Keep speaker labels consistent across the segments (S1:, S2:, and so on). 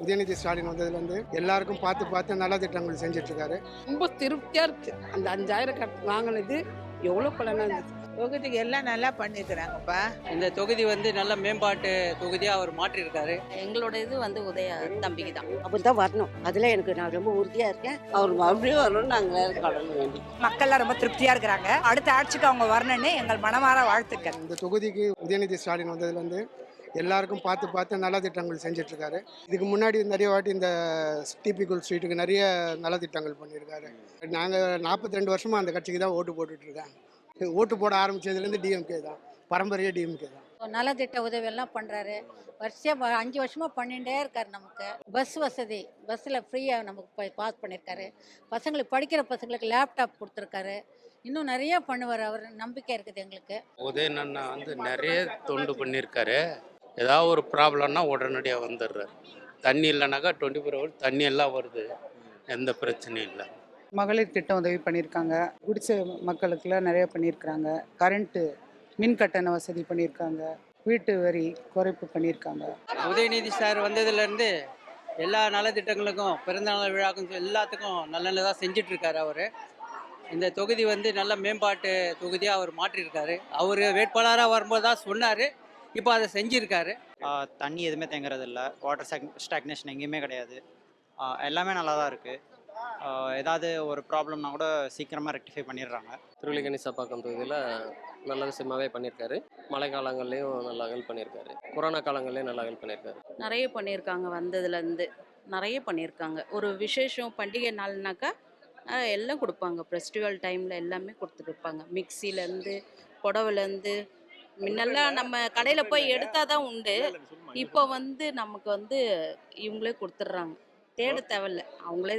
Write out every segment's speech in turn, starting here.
S1: உதயநிதி ஸ்டாலின் வந்ததுலேருந்து எல்லாருக்கும் பார்த்து பார்த்து நல்ல திட்டங்கள் செஞ்சுட்டு இருக்காரு.
S2: ரொம்ப திருப்தியாக இருக்குது. அந்த 5000 வாங்கினது எவ்வளோ பலனாக இருந்தது.
S3: தொகுதிக்கு எல்லாம் நல்லா பண்ணியிருக்கிறாங்கப்பா.
S4: இந்த தொகுதி நல்ல மேம்பாட்டு தொகுதியாக அவர் மாற்றியிருக்காரு.
S5: எங்களோட இது உதய தம்பிக்கு தான்.
S6: அப்படிதான் வரணும். அதுல நான் ரொம்ப உறுதியா இருக்கேன். அவர் மறுபடியும் வரணும்னு நாங்கள் கடவுள் வேண்டி.
S7: மக்கள்லாம் ரொம்ப திருப்தியா இருக்கிறாங்க. அடுத்த ஆட்சிக்கு அவங்க வரணும்னு எங்கள் மனமார வாழ்த்துக்கள்.
S1: இந்த தொகுதிக்கு உதயநிதி ஸ்டாலின் வந்ததுலேருந்து எல்லாருக்கும் பார்த்து பார்த்து நல்ல திட்டங்கள் செஞ்சுட்டு இருக்காரு. இதுக்கு முன்னாடி நிறைய வாட்டி இந்த டிபிகல் ஸ்ட்ரீட்டுக்கு நிறைய நல்ல திட்டங்கள் பண்ணியிருக்காரு. நாங்கள் 42 வருஷமாக அந்த கட்சிக்கு தான் ஓட்டு போட்டுட்ருக்கேன். ஓட்டு போட ஆரம்பித்ததுலேருந்து டிஎம்கே தான், பரம்பரையாக டிஎம்கே தான்.
S5: நலத்திட்ட உதவி எல்லாம் பண்றாரு. வருஷம் 5 வருஷமா பண்ணிட்டே இருக்காரு. நமக்கு பஸ் வசதி, பஸ்ஸில் ஃப்ரீயாக நமக்கு பாஸ் பண்ணியிருக்காரு. பசங்களுக்கு படிக்கிற பசங்களுக்கு லேப்டாப் கொடுத்துருக்காரு. இன்னும் நிறைய பண்ணுவார். அவர் நம்பிக்கை இருக்குது எங்களுக்கு.
S8: உதயநன்னா நிறைய தொண்டு பண்ணியிருக்காரு. ஏதாவது ஒரு ப்ராப்ளம்னா உடனடியாக வந்துடுறாரு. தண்ணி இல்லைனாக்கா 24 ஹவர்ஸ் தண்ணி எல்லாம் வருது, எந்த பிரச்சனையும் இல்லை.
S9: மகளிர் திட்டம் உதவி பண்ணியிருக்காங்க. குடிச மக்களுக்கெல்லாம் நிறைய பண்ணியிருக்கிறாங்க. கரண்ட்டு மின் கட்டண வசதி பண்ணியிருக்காங்க. வீட்டு வரி குறைப்பு பண்ணியிருக்காங்க.
S4: உதயநிதி சார் வந்ததுலேருந்து எல்லா நலத்திட்டங்களுக்கும், பிறந்தநாள் விழாக்கும் எல்லாத்துக்கும் நல்லதாக செஞ்சிட்ருக்காரு அவர். இந்த தொகுதி நல்ல மேம்பாட்டு தொகுதியாக அவர் மாற்றியிருக்காரு. அவர் வேட்பாளராக வரும்போது தான் சொன்னார், இப்போ அதை செஞ்சுருக்காரு.
S10: தண்ணி எதுவுமே தேங்குறது இல்லை. வாட்டர் ஸ்டாக்னேஷன் எங்கேயுமே கிடையாது. எல்லாமே நல்லா தான் இருக்குது. ஏதாவது ஒரு ப்ராப்ளம்னா கூட சீக்கிரமாக ரெக்டிஃபை பண்ணிடுறாங்க.
S11: திருவள்ளிக்கணி சப்பாக்கம் தொகுதியில் நல்ல விஷயமாகவே பண்ணியிருக்காரு. மழை காலங்கள்லேயும் நல்லா ஹெல்ப் பண்ணியிருக்காரு. கொரோனா காலங்கள்லேயும் நல்லா ஹெல்ப் பண்ணியிருக்காரு.
S5: நிறைய பண்ணியிருக்காங்க. வந்ததுலேருந்து நிறைய பண்ணியிருக்காங்க. ஒரு விசேஷம் பண்டிகை நாள்னாக்கா எல்லாம் கொடுப்பாங்க. ஃபெஸ்டிவல் டைமில் எல்லாமே கொடுத்துருப்பாங்க. மிக்சிலேருந்து புடவைலேருந்து முன்னெல்லாம் நம்ம கடையில் போய் எடுத்தால் தான் உண்டு. இப்போ நமக்கு இவங்களே கொடுத்துட்றாங்க. தேட தேவையில்ல, அவங்களே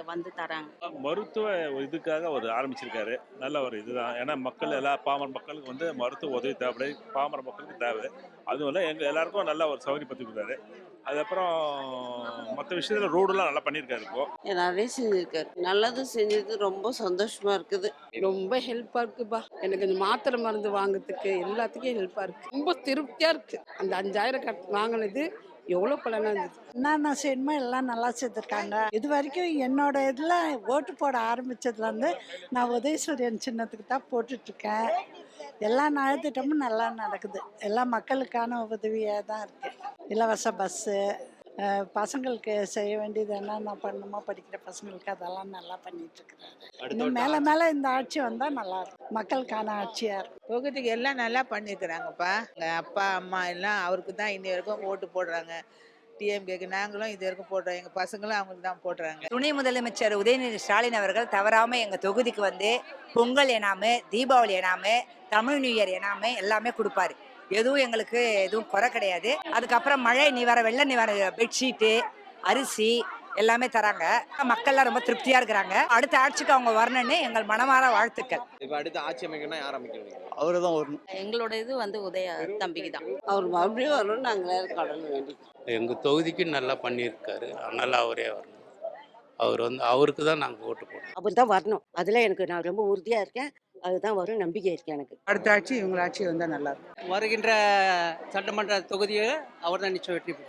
S5: வந்து தராங்க.
S12: மருத்துவ இதுக்காக அவர் ஆரம்பிச்சிருக்காரு. நல்ல ஒரு இதுதான். ஏன்னா மக்கள் பாமர மக்களுக்கு மருத்துவ உதவி தேவைப்படுது. பாமர மக்களுக்கு தேவை. அதுவும் எங்கள் எல்லாருக்கும் நல்ல ஒரு சௌகரியப்படுத்தி கொடுத்தாரு. அதுக்கப்புறம் மற்ற விஷயத்துல ரோடுலாம் நல்லா பண்ணியிருக்காரு. இப்போ
S6: நிறைய செஞ்சிருக்காரு. நல்லது செஞ்சது ரொம்ப சந்தோஷமா இருக்குது.
S2: ரொம்ப ஹெல்ப்பாக இருக்குப்பா. எனக்கு இந்த மாத்திரை மருந்து வாங்குறதுக்கு எல்லாத்துக்கும் ஹெல்ப்பாக இருக்குது. ரொம்ப திருப்தியாக இருக்குது. அந்த 5000 வாங்கினது எவ்வளோ பலனாக இருந்தது.
S7: என்னென்ன செய்யணுமோ எல்லாம் நல்லா செய்திருக்காங்க. இது வரைக்கும் என்னோட இதில் ஓட்டு போட ஆரம்பித்ததுலேருந்து நான் உதயசூரியன் சின்னத்துக்கு தான் போட்டுட்ருக்கேன். எல்லா நலத்திட்டமும் நல்லா நடக்குது. எல்லா மக்களுக்கான உதவியாக தான் இருக்குது. இலவச பஸ்ஸு, பசங்களுக்கு செய்ய வேண்டியது என்னென்ன பண்ணணுமோ படிக்கிற பசங்களுக்கு அதெல்லாம் நல்லா பண்ணிட்டுருக்குறாரு. இன்னும் மேலே மேலே இந்த ஆட்சி வந்தால் நல்லாயிருக்கும். மக்களுக்கான ஆட்சியாக இருக்கும்.
S3: தொகுதிக்கு எல்லாம் நல்லா பண்ணியிருக்கிறாங்கப்பா. எங்கள் அப்பா அம்மா எல்லாம் அவருக்கு தான் இன்னி வரைக்கும் ஓட்டு போடுறாங்க. டிஎம்கேக்கு நாங்களும் இது வரைக்கும் போடுறோம். எங்கள் பசங்களும் அவங்களுக்கு தான் போடுறாங்க.
S7: துணை முதலமைச்சர் உதயநிதி ஸ்டாலின் அவர்கள் தவறாமல் எங்கள் தொகுதிக்கு வந்து பொங்கல் எனாமு, தீபாவளி எனாமு, தமிழ் நியூ இயர் எனாமு எல்லாமே கொடுப்பாரு. எதுவும் எங்களுக்கு எதுவும் குறை கிடையாது. அதுக்கப்புறம் மழை நிவாரண, வெள்ள நிவாரண, பெட்ஷீட்டு, அரிசி எல்லாமே தராங்க. மக்கள்லாம் ரொம்ப திருப்தியா இருக்கிறாங்க. அடுத்த ஆட்சிக்கு அவங்க வரணும்னு எங்கள் மனமார வாழ்த்துக்கள்.
S11: இப்போ அடுத்த ஆட்சி அமைக்கணும்னா யார் அமைக்கணும்?
S10: அவரு தான் வரணும்.
S5: எங்களோட இது உதய தம்பிக்கு தான்.
S6: அவர் மறுபடியும் வரணும்னு நாங்கள் கடவுள் வேண்டி.
S8: எங்கள் தொகுதிக்கு நல்லா பண்ணியிருக்காரு. அதனால் அவரே வரணும். அவருக்கு தான் நாங்கள் ஓட்டு போடுறோம்.
S6: அப்படிதான் வரணும். அதுல நான் ரொம்ப உறுதியா இருக்கேன். அதுதான் வரும் நம்பிக்கை இருக்கு எனக்கு.
S9: அடுத்த ஆட்சி இவங்க ஆட்சி வந்தால் நல்லா இருக்கும்.
S4: வருகின்ற சட்டமன்ற தொகுதியை அவர் தான் நிச்சயம் வெற்றி பெறுவார்.